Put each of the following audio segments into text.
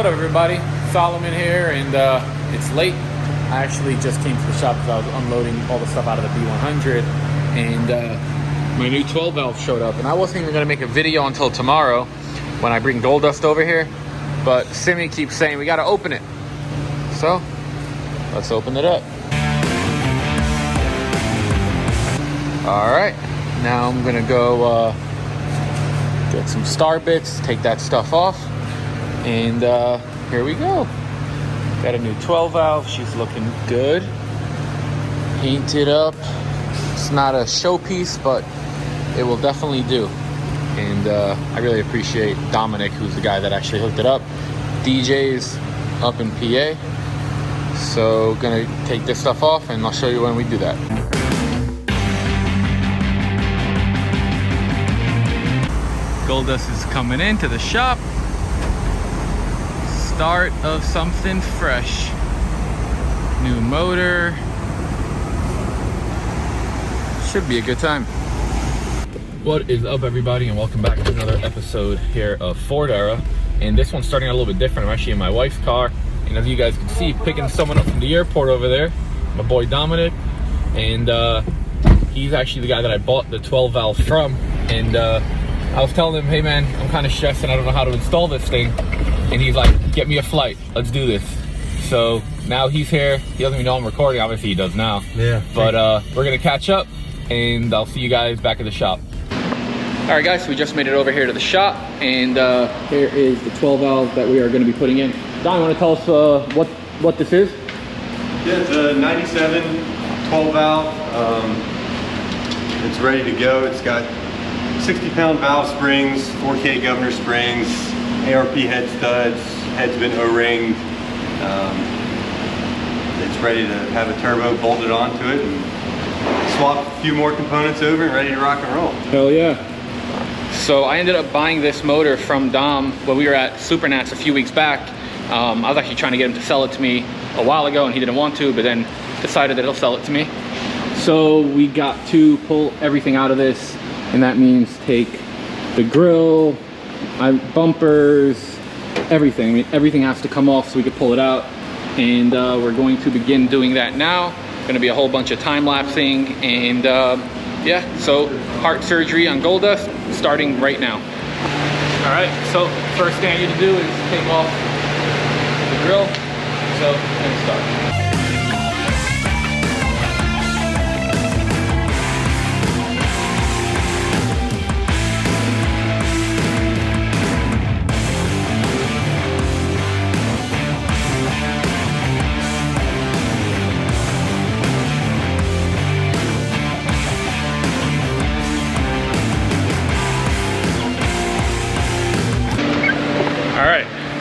up, everybody? Solomon here, and it's late. I actually just came to the shop because I was unloading all the stuff out of the B100, and my new 12 valve showed up. And I wasn't even going to make a video until tomorrow when I bring Gold Dust over here, but Simi keeps saying we got to open it. So let's open it up. All right, now I'm gonna go get some star bits, take that stuff off, and here we go. Got a new 12 valve. She's looking good, painted up. It's not a showpiece, but it will definitely do. And I really appreciate Dominic, who's the guy that actually hooked it up. DJ's up in PA. So gonna take this stuff off, and I'll show you when we do that. Gold Dust is coming into the shop. Start of something fresh. New motor. Should be a good time. What is up, everybody, and welcome back to another episode here of Ford Era. And this one's starting out a little bit different. I'm actually in my wife's car, and as you guys can see, picking someone up from the airport over there, my boy Dominic. And he's actually the guy that I bought the 12 valve from. And I was telling him, hey man, I'm kind of stressed and I don't know how to install this thing. And he's like, get me a flight, let's do this. So now he's here. He doesn't even know I'm recording. Obviously he does now. Yeah. But we're gonna catch up, and I'll see you guys back at the shop. All right, guys, so we just made it over here to the shop, and here is the 12 valve that we are gonna be putting in. Don, you wanna tell us what this is? Yeah, it's a 97 12 valve. It's ready to go. It's got 60-pound valve springs, 4K governor springs, ARP head studs, head's been O-ringed. It's ready to have a turbo bolted onto it, and swap a few more components over and ready to rock and roll. Hell yeah. So I ended up buying this motor from Dom when we were at Supernats a few weeks back. I was actually trying to get him to sell it to me a while ago, and he didn't want to, but then decided that he'll sell it to me. So we got to pull everything out of this, and that means take the grill, bumpers, everything. I mean, everything has to come off so we can pull it out, and we're going to begin doing that now. Going to be a whole bunch of time-lapsing, and yeah, so heart surgery on Gold Dust starting right now. All right, so first thing I need to do is take off the grill, so let's start.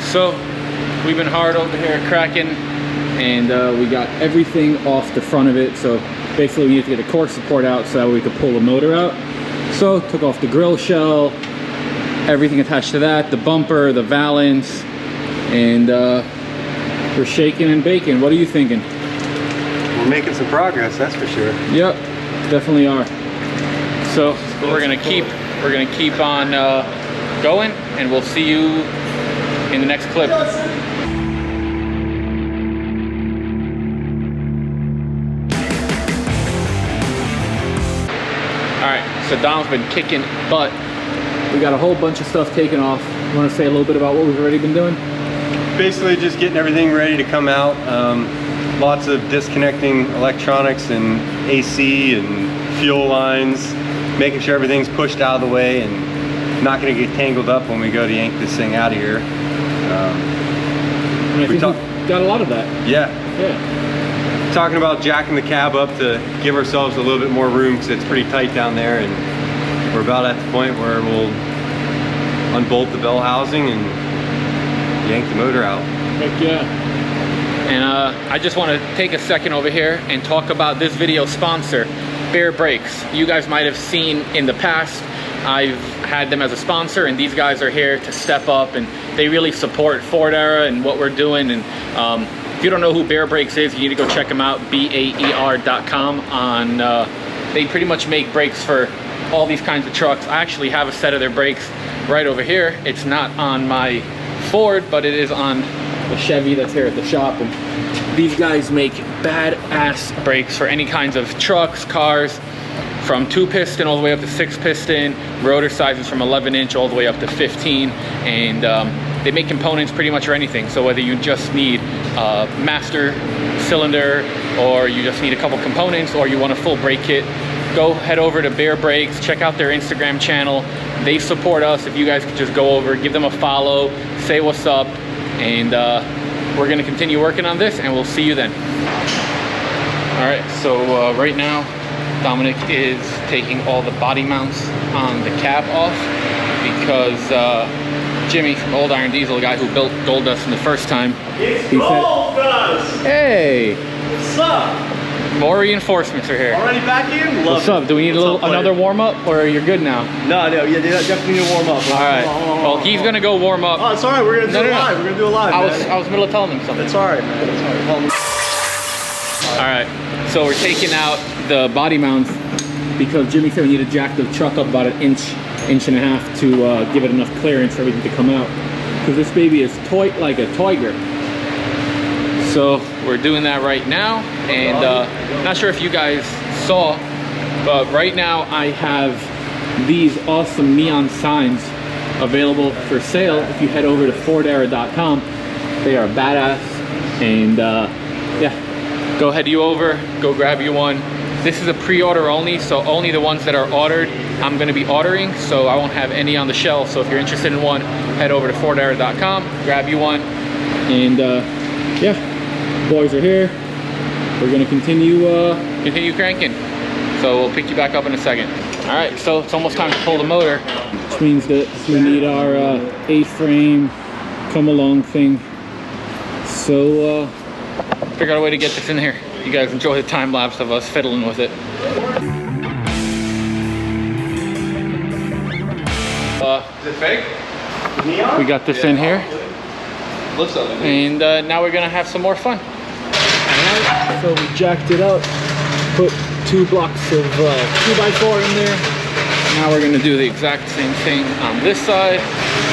So we've been hard over here cracking, and we got everything off the front of it. So basically we need to get the core support out so that we could pull the motor out. So took off the grill shell, everything attached to that, the bumper, the valance, and we're shaking and baking. What are you thinking? We're making some progress, that's for sure. Yep, definitely are. So we're gonna keep on going, and we'll see you in the next clip. All right, so Dom's been kicking butt. We got a whole bunch of stuff taken off. You want to say a little bit about what we've already been doing? Basically just getting everything ready to come out. Lots of disconnecting electronics and AC and fuel lines, making sure everything's pushed out of the way and not going to get tangled up when we go to yank this thing out of here. I think we got a lot of that. Yeah. Talking about jacking the cab up to give ourselves a little bit more room, because it's pretty tight down there, and we're about at the point where we'll unbolt the bell housing and yank the motor out. Heck yeah. And I just want to take a second over here and talk about this video sponsor, Bear Brakes. You guys might have seen in the past, I've had them as a sponsor, and these guys are here to step up, and they really support Ford Era and what we're doing. And if you don't know who Bear Brakes is, you need to go check them out, BAER.com. They pretty much make brakes for all these kinds of trucks. I actually have a set of their brakes right over here. It's not on my Ford, but it is on the Chevy that's here at the shop. And these guys make badass brakes for any kinds of trucks, cars, from 2-piston all the way up to 6-piston, rotor sizes from 11-inch all the way up to 15, and they make components pretty much for anything. So whether you just need a master cylinder, or you just need a couple components, or you want a full brake kit, go head over to Bear Brakes, check out their Instagram channel. They support us. If you guys could just go over, give them a follow, say what's up, and we're gonna continue working on this, and we'll see you then. All right, so right now, Dominic is taking all the body mounts on the cab off because Jimmy from Old Iron Diesel, the guy who built Gold Dust in the first time, It's he Gold Dust! said, hey, What's up? more reinforcements are here. Already back in? Love What's it. up? Do we need another warm up, or you're good now? No, yeah, definitely need to warm up. All right. Well, he's gonna go warm up. Oh, it's all right. We're gonna do it live. We're gonna do it live, I man. was middle of telling him something. It's all right, man. It's all right. All right. So we're taking out the body mounts because Jimmy said we need to jack the truck up about an inch and a half to give it enough clearance for everything to come out. Because this baby is like a toy grip. So we're doing that right now, and not sure if you guys saw, but right now I have these awesome neon signs available for sale. If you head over to fordera.com, they are badass, and yeah, go head you over, go grab you one. This is a pre-order only, so only the ones that are ordered I'm going to be ordering, so I won't have any on the shelf. So if you're interested in one, head over to fordera.com, grab you one, and yeah, boys are here. We're going to continue cranking. So we'll pick you back up in a second. All right, so it's almost time to pull the motor, which means that we need our A-frame come along thing. So figure out a way to get this in here. You guys enjoy the time lapse of us fiddling with it. Is it fake? We got this in here, Looks like it. and now we're gonna have some more fun. Alright, so we jacked it up, put 2 blocks of 2x4 in there. Now we're gonna do the exact same thing on this side.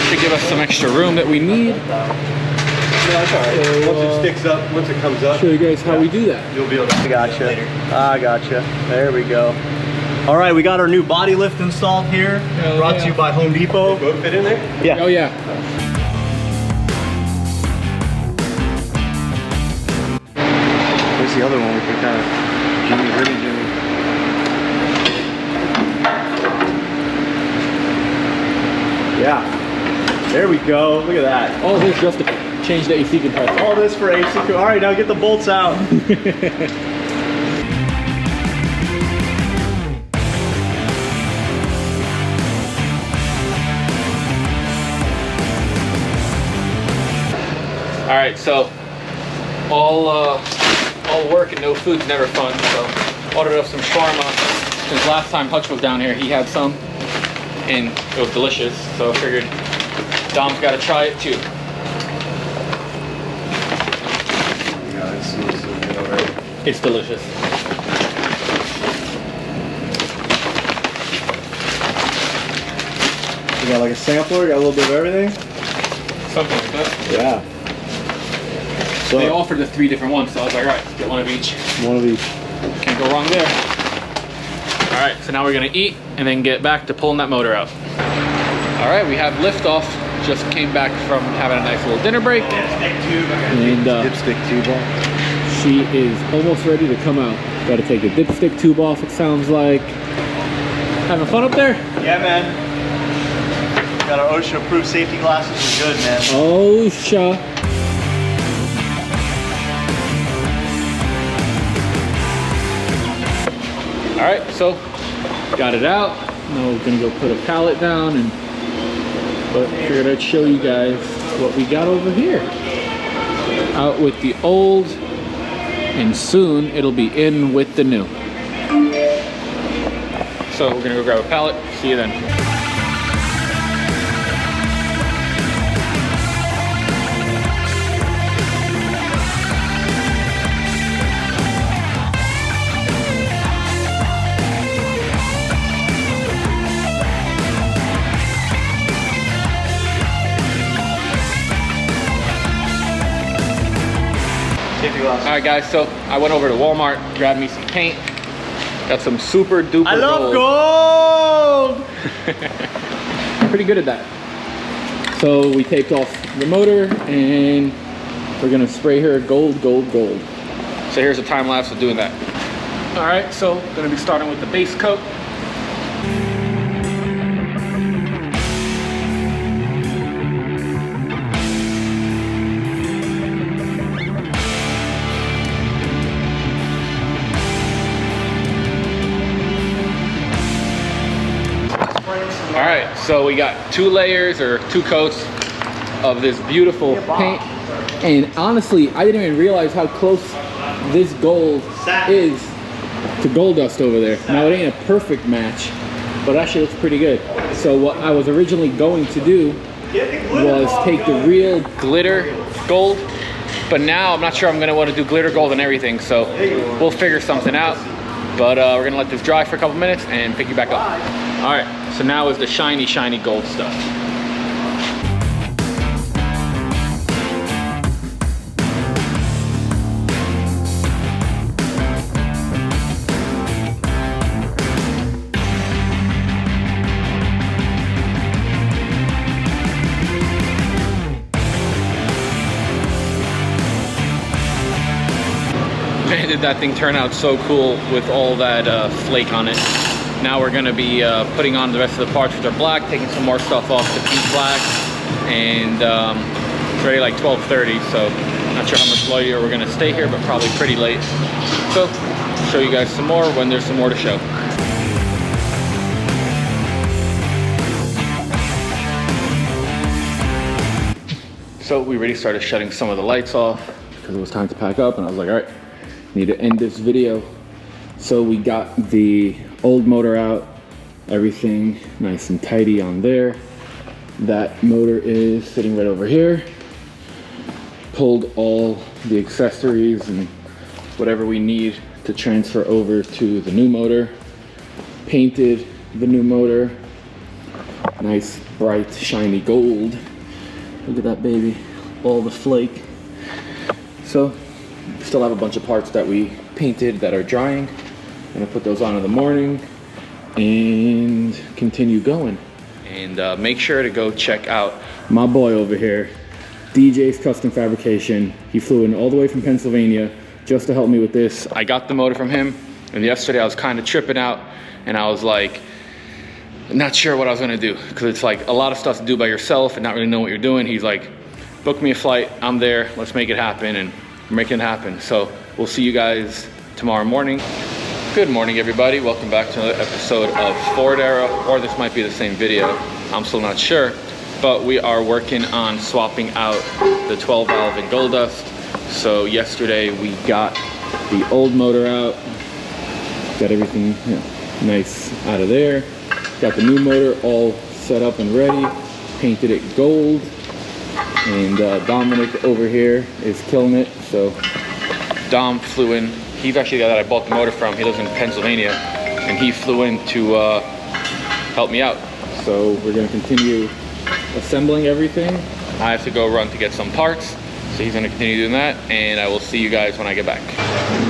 Should give us some extra room that we need. No, it's all right. So, once it sticks up, once it comes up, Show you guys how we do that. you'll be able to. I gotcha. There we go. All right, we got our new body lift installed here. Hell Brought yeah. to you by Home Depot. Both fit in there? Yeah. Oh yeah. Where's the other one we picked out? Jimmy, Jimmy. Yeah. There we go. Look at that. All this just to change the AC compressor. All this for AC. All right, now get the bolts out. All right, so all work and no food's never fun. So ordered up some shawarma. Since last time Hutch was down here, he had some, and it was delicious. So I figured Dom's got to try it too. Yeah, it smells so good already. It's delicious. We got like a sampler. Got a little bit of everything. Something like that. Yeah. So They offered the 3 different ones, so I was like, all right, get one of each. one of each. Can't go wrong there. All right, so now we're gonna eat and then get back to pulling that motor out. All right, we have liftoff. Just came back from having a nice little dinner break. And Dipstick tube on. she is almost ready to come out. Got to take the dipstick tube off, it sounds like. Having fun up there? Yeah, man. Got our OSHA-approved safety glasses. We're good, man. Oh, sure. All right, so got it out. Now we're gonna go put a pallet down, and but figured I'd show you guys what we got over here. Out with the old, and soon it'll be in with the new. So we're gonna go grab a pallet. See you then. Alright guys, so I went over to Walmart, grabbed me some paint. Got some super duper I love gold! Pretty good at that. So we taped off the motor and we're gonna spray her gold, gold, gold. So here's a time lapse of doing that. Alright, so gonna be starting with the base coat. All right, so we got 2 layers or 2 coats of this beautiful paint. And honestly, I didn't even realize how close this gold is to gold dust over there. Now it ain't a perfect match, but actually looks pretty good. So what I was originally going to do was take the real glitter gold, but now I'm not sure I'm gonna want to do glitter gold and everything, so we'll figure something out. But we're gonna let this dry for a couple minutes and pick you back up. All right, so now is the shiny, shiny gold stuff. Man, did that thing turn out so cool with all that flake on it. Now we're gonna be putting on the rest of the parts which are black, taking some more stuff off to paint black, and it's already like 12:30, so not sure how much later we're gonna stay here, but probably pretty late. So, show you guys some more when there's some more to show. So we already started shutting some of the lights off because it was time to pack up, and I was like, all right, need to end this video. So we got the old motor out, everything nice and tidy on there. That motor is sitting right over here. Pulled all the accessories and whatever we need to transfer over to the new motor. Painted the new motor. Nice, bright, shiny gold. Look at that baby, all the flake. So, still have a bunch of parts that we painted that are drying. I'm gonna put those on in the morning and continue going. And make sure to go check out my boy over here, DJ's Custom Fabrication. He flew in all the way from Pennsylvania just to help me with this. I got the motor from him, and yesterday I was kind of tripping out, and I was like, not sure what I was gonna do, because it's like a lot of stuff to do by yourself and not really know what you're doing. He's like, book me a flight, I'm there, let's make it happen, and we're making it happen. So we'll see you guys tomorrow morning. Good morning, everybody. Welcome back to another episode of Ford Era, or this might be the same video. I'm still not sure, but we are working on swapping out the 12 valve and gold dust. So yesterday we got the old motor out, got everything nice out of there. Got the new motor all set up and ready, painted it gold, and Dominic over here is killing it. So Dom flew in. He's actually the guy that I bought the motor from. He lives in Pennsylvania, and he flew in to help me out. So we're gonna continue assembling everything. I have to go run to get some parts, so he's gonna continue doing that, and I will see you guys when I get back.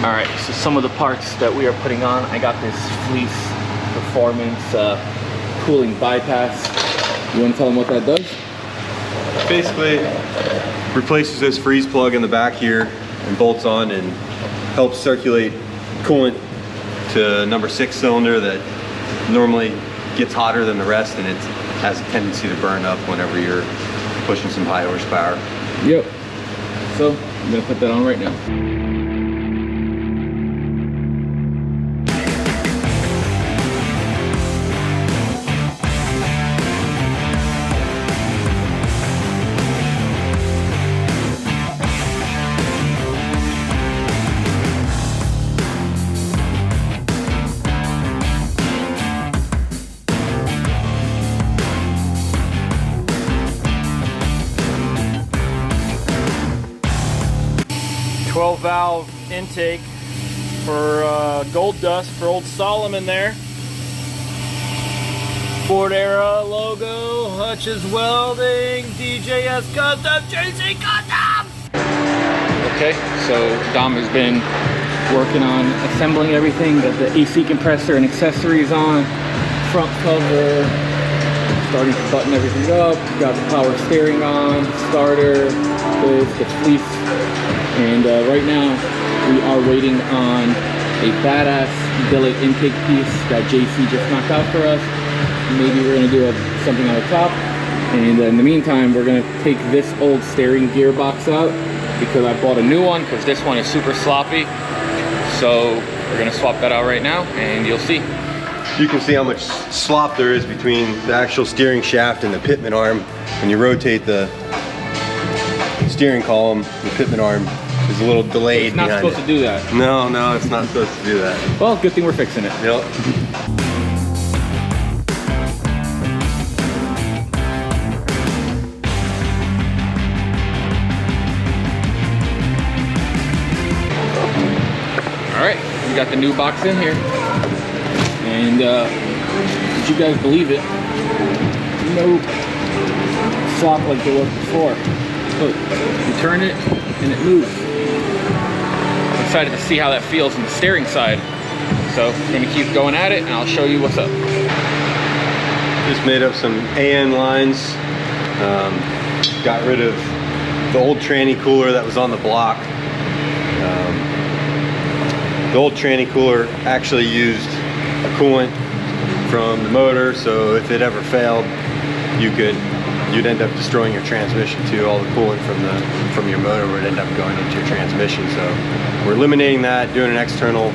All right, so some of the parts that we are putting on, I got this Fleece Performance cooling bypass. You wanna tell them what that does? Basically, replaces this freeze plug in the back here and bolts on and helps circulate coolant to number 6 cylinder that normally gets hotter than the rest, and it has a tendency to burn up whenever you're pushing some high horsepower. Yep. So I'm gonna put that on right now. 12 valve intake for gold dust for old Solomon there. Ford Era logo, Hutch's Welding, DJS Custom, JC Custom! Okay, so Dom has been working on assembling everything, got the AC compressor and accessories on, front cover, starting to button everything up, got the power steering on, starter, the fleece, and right now we are waiting on a badass billet intake piece that JC just knocked out for us. Maybe we're gonna do something on the top, and in the meantime we're gonna take this old steering gearbox out because I bought a new one because this one is super sloppy. So we're gonna swap that out right now and you'll see. You can see how much slop there is between the actual steering shaft and the pitman arm. When you rotate the steering column, the pitman arm is a little delayed. It's not supposed to do that. No, it's not supposed to do that. Well, good thing we're fixing it. Yep. Alright, we got the new box in here. And would you guys believe it? No slop like there was before. Look, you turn it and it moves. I'm excited to see how that feels on the steering side. So I'm gonna keep going at it and I'll show you what's up. Just made up some AN lines. Got rid of the old tranny cooler that was on the block. The old tranny cooler actually used a coolant from the motor, so if it ever failed, you'd end up destroying your transmission too. All the coolant from your motor would end up going into your transmission. So we're eliminating that, doing an external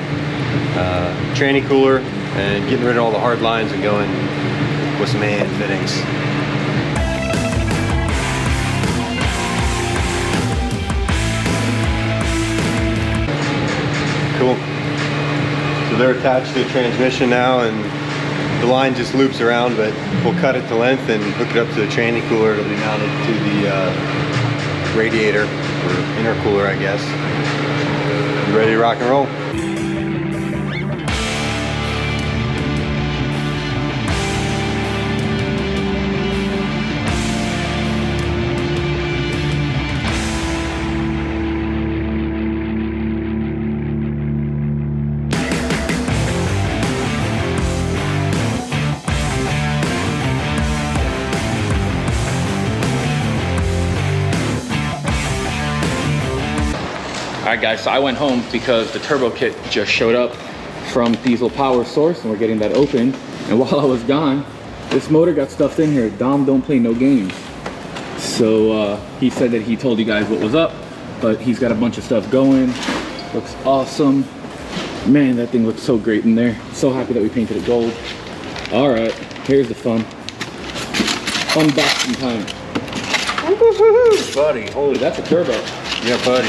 tranny cooler, and getting rid of all the hard lines and going with some AN fittings. Cool. So they're attached to the transmission now, and the line just loops around, but we'll cut it to length and hook it up to the tranny cooler. It'll be mounted to the radiator, or intercooler, I guess. You ready to rock and roll? Alright guys, so I went home because the turbo kit just showed up from Diesel Power Source and we're getting that open. And while I was gone, this motor got stuffed in here. Dom don't play no games. So he said that he told you guys what was up, but he's got a bunch of stuff going. Looks awesome. Man, that thing looks so great in there. So happy that we painted it gold. Alright, here's the fun. Unboxing time. Buddy, Holy, that's a turbo. yeah, buddy.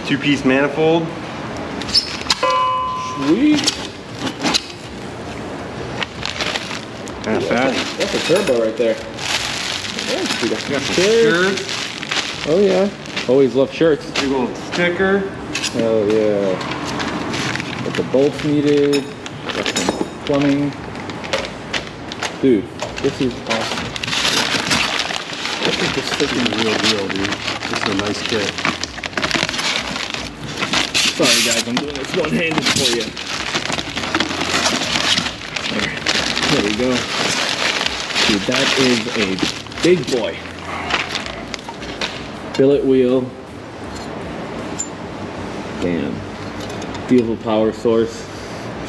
Two-piece manifold. Sweet. That's a turbo right there. Yeah, we got some shirts. Oh yeah. Always love shirts. Big old sticker. Hell yeah. Got the bolts needed. Got some plumbing. Dude, this is awesome. This is just freaking Real deal, dude. This is a nice kit. Sorry guys, I'm doing this one-handed for you. There we go. Dude, that is a big boy. Billet wheel. Damn. Diesel Power Source.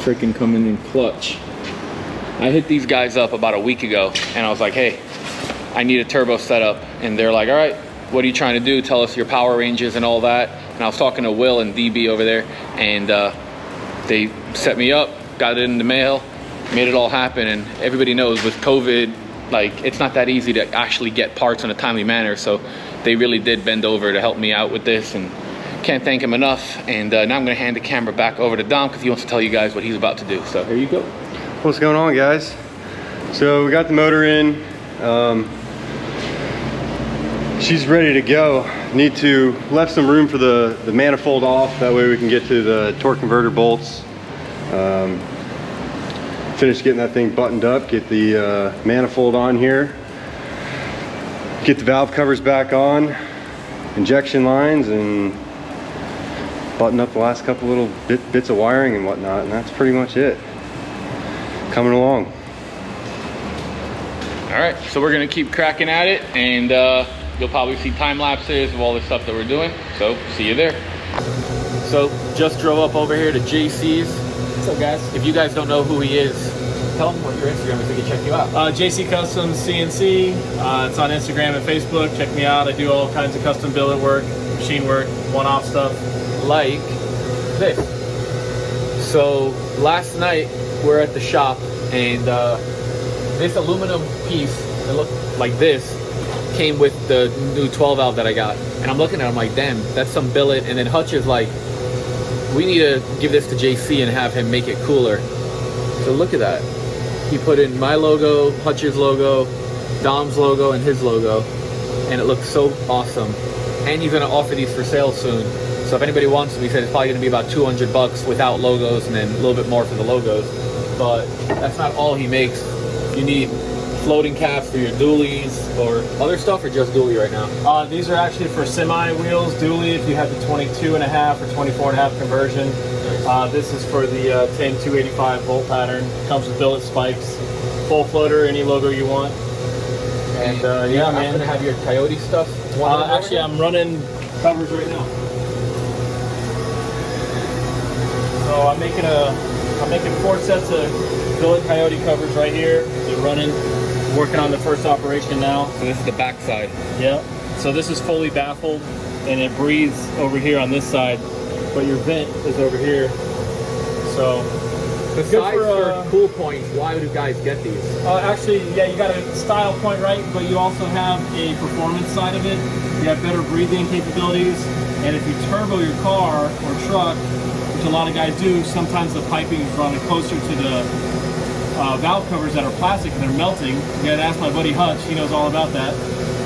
Freaking coming in clutch. I hit these guys up about a week ago and I was like, hey, I need a turbo setup. And they're like, all right, what are you trying to do? Tell us your power ranges and all that. And I was talking to Will and DB over there, and they set me up, got it in the mail, made it all happen. And everybody knows with COVID, like, it's not that easy to actually get parts in a timely manner. So they really did bend over to help me out with this, and can't thank him enough. And now I'm gonna hand the camera back over to Dom because he wants to tell you guys what he's about to do. So here you go. What's going on, guys? So we got the motor in. She's ready to go. Need to left some room for the manifold off. That way we can get to the torque converter bolts. finish getting that thing buttoned up, get the manifold on here, get the valve covers back on, injection lines, and button up the last couple little bits of wiring and whatnot, and that's pretty much it. Coming along. All right, so we're gonna keep cracking at it, and you'll probably see time lapses of all the stuff that we're doing. So see you there. So just drove up over here to JC's. What's up, guys? If you guys don't know who he is, tell them what your Instagram is so they can check you out. JC Custom CNC. It's on Instagram and Facebook. Check me out. I do all kinds of custom billet work, machine work, one-off stuff. Like this. So last night we're at the shop, and this aluminum piece that looked like this came with the new 12 valve that I got, and I'm looking at it, I'm like, damn, that's some billet. And then Hutch is like, we need to give this to JC and have him make it cooler. So look at that. He put in my logo, Hutch's logo, Dom's logo, and his logo, and it looks so awesome. And he's gonna offer these for sale soon. So if anybody wants them, he said it's probably gonna be about 200 bucks without logos, and then a little bit more for the logos. But that's not all he makes. You need floating caps for your dualies or other stuff, or just dually right now? These are actually for semi wheels, dually, if you have the 22.5 or 24.5 conversion. This is for the 10285 volt pattern. Comes with billet spikes, full floater, any logo you want. And yeah, man. I'm gonna have your Coyote stuff. Actually, I'm running covers right now. So I'm making 4 sets of billet Coyote covers right here. They're running. Working on the first operation now. So this is the back side. Yeah. So this is fully baffled, and it breathes over here on this side, but your vent is over here. So besides for cool points, why do guys get these? Actually, yeah, you got a style point, right? But you also have a performance side of it. You have better breathing capabilities, and if you turbo your car or truck, which a lot of guys do, sometimes the piping is running closer to the valve covers that are plastic and they're melting. You gotta ask my buddy Hutch, he knows all about that.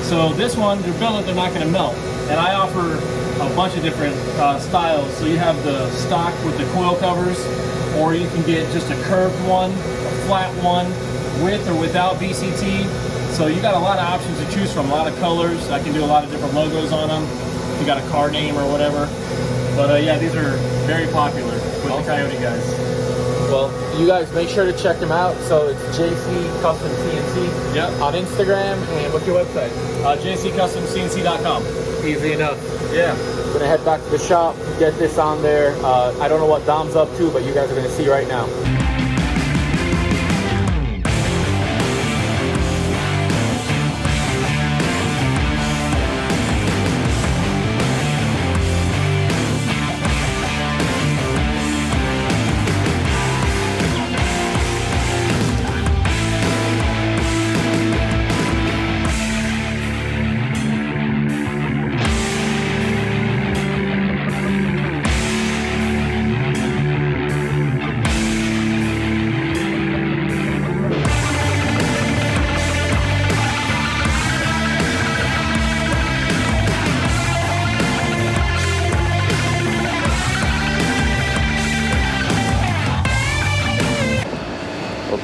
So this one, they're billet, they're not gonna melt. And I offer a bunch of different styles. So you have the stock with the coil covers, or you can get just a curved one, a flat one, with or without VCT. So you got a lot of options to choose from, a lot of colors. I can do a lot of different logos on them. If you got a car name or whatever. But yeah, these are very popular with the Coyote guys. Well, you guys make sure to check him out. So it's JC Custom CNC. Yep. On Instagram, and what's your website? JCCustomCNC.com. Easy enough. Yeah. I'm gonna head back to the shop, get this on there. I don't know what Dom's up to, but you guys are gonna see right now.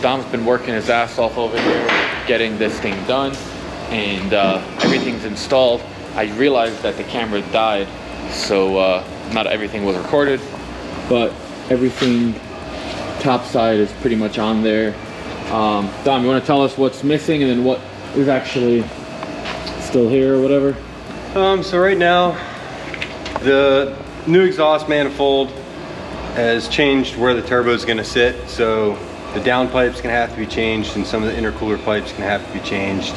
Dom's been working his ass off over here getting this thing done, and everything's installed. I realized that the camera died, so not everything was recorded, but everything top side is pretty much on there. Dom, you want to tell us what's missing and then what is actually still here or whatever? So right now, the new exhaust manifold has changed where the turbo is going to sit. So the downpipe's going to have to be changed, and some of the intercooler pipes going to have to be changed.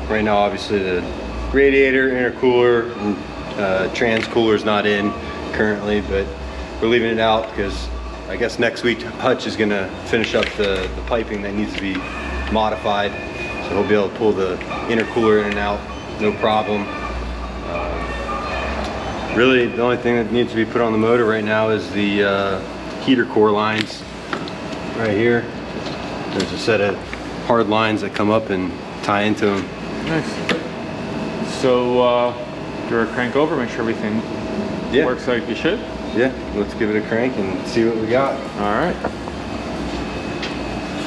Right now, obviously, the radiator, intercooler, and trans cooler is not in currently, but we're leaving it out because I guess next week Hutch is going to finish up the piping that needs to be modified, so he'll be able to pull the intercooler in and out, no problem. Really, the only thing that needs to be put on the motor right now is the heater core lines right here. There's a set of hard lines that come up and tie into them. Nice. So, give her a crank over, make sure everything works like you should. Yeah, let's give it a crank and see what we got. All right.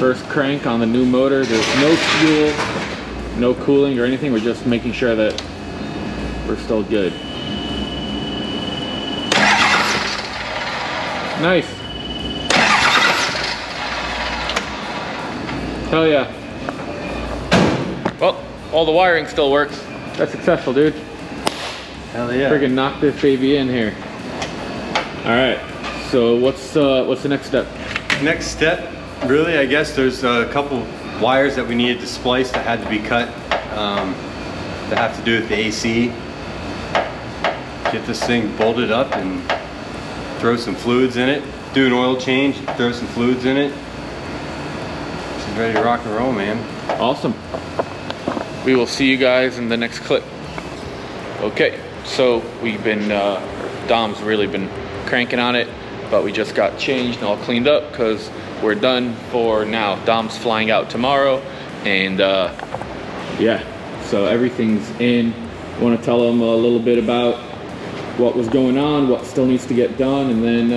First crank on the new motor. There's no fuel, no cooling or anything. We're just making sure that we're still good. Nice. Hell yeah. Well, all the wiring still works. That's successful, dude. Hell yeah. Friggin' knock this baby in here. All right. So what's the next step? Next step, really, I guess there's a couple wires that we needed to splice that had to be cut. That have to do with the AC. Get this thing bolted up and throw some fluids in it. Do an oil change, throw some fluids in it. She's ready to rock and roll, man. Awesome. We will see you guys in the next clip. Okay, so we've been, Dom's really been cranking on it, but we just got changed and all cleaned up because we're done for now. Dom's flying out tomorrow, and yeah, so everything's in. Want to tell him a little bit about what was going on, what still needs to get done, and then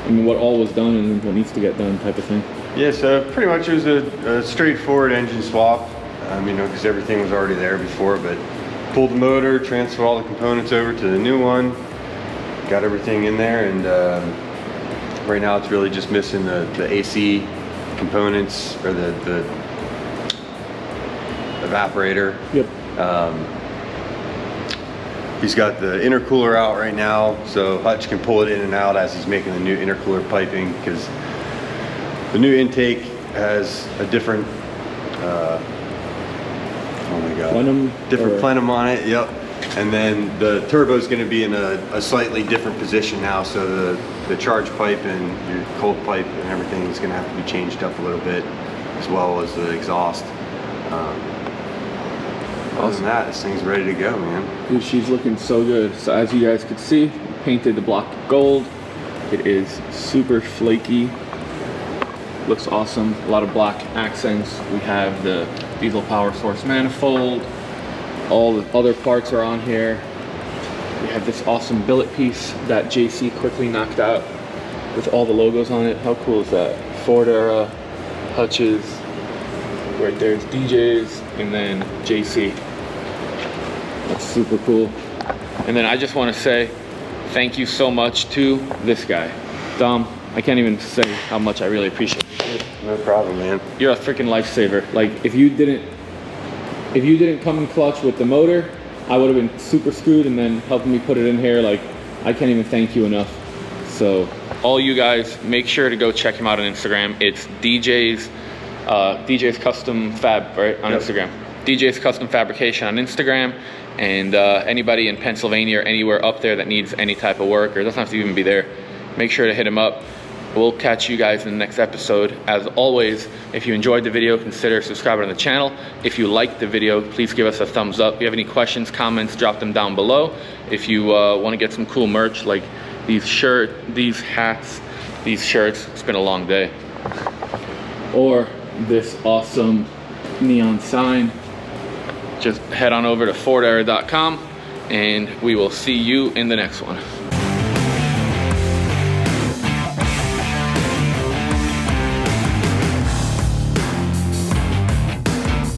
I mean, what all was done and what needs to get done type of thing. Yeah, so pretty much it was a straightforward engine swap. You know, because everything was already there before, but pulled the motor, transferred all the components over to the new one, got everything in there, and right now it's really just missing the AC components, or the evaporator. Yep. He's got the intercooler out right now, so Hutch can pull it in and out as he's making the new intercooler piping, because the new intake has a different oh my god, different plenum on it. Yep. And then the turbo is going to be in a slightly different position now, so the charge pipe and your cold pipe and everything is going to have to be changed up a little bit, as well as the exhaust. Other than that, this thing's ready to go, man. Dude, she's looking so good. So as you guys could see, painted the block gold. It is super flaky. Looks awesome. A lot of black accents. We have the diesel power source manifold. All the other parts are on here. We have this awesome billet piece that JC quickly knocked out with all the logos on it. How cool is that? Ford era, Hutch's, right there's DJ's, and then JC. That's super cool. And then I just want to say thank you so much to this guy, Dom. I can't even say how much I really appreciate it. No problem, man. You're a freaking lifesaver. Like, if you didn't come in clutch with the motor, I would have been super screwed, and then helping me put it in here, like, I can't even thank you enough. So all you guys, make sure to go check him out on Instagram. It's DJ's Custom Fab, right, on Instagram. DJ's Custom Fabrication on Instagram. And anybody in Pennsylvania or anywhere up there that needs any type of work, or doesn't have to even be there, make sure to hit him up. We'll catch you guys in the next episode. As always, if you enjoyed the video, consider subscribing to the channel. If you liked the video, please give us a thumbs up. If you have any questions, comments, drop them down below. If you want to get some cool merch like these hats, these shirts, it's been a long day, or this awesome neon sign, just head on over to fordera.com, and we will see you in the next one.